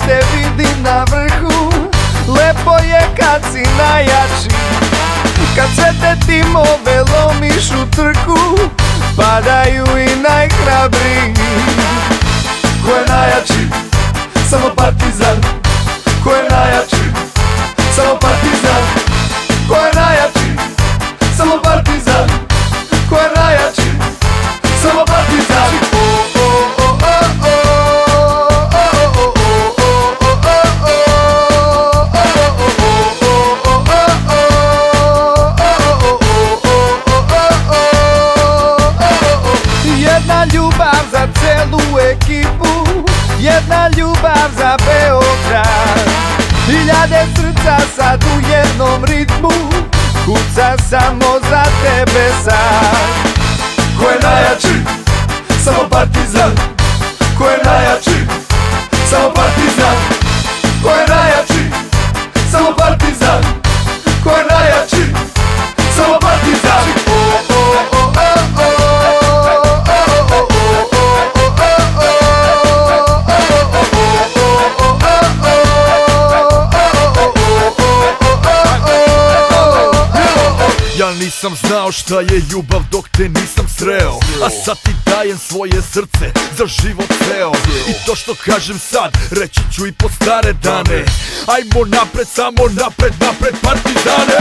te vidim na vrhu, lepo je kad si najjači. Kad sve te timove lomiš u trku, padaju i najhrabriji. Ko je najjači? Samo Partizan. Ko je najjači? Samo Partizan. Ko je najjači? Samo Partizan. Ko je najjači? Samo Partizan. Jedna ljubav za celu ekipu, jedna ljubav za Beograd. Hiljade srca sad u jednom ritmu, kuca samo za tebe sad. Ko je najjači? Samo Partizan. Ko je najjači? Samo Partizan. Ko je najjači? Samo Partizan. Ko je najjači? Samo Partizan. Ja nisam znao šta je ljubav dok te nisam sreo, a sad ti dajem svoje srce za život ceo. I to što kažem sad, reći ću i po stare dane. Ajmo napred, samo napred, napred Partizane.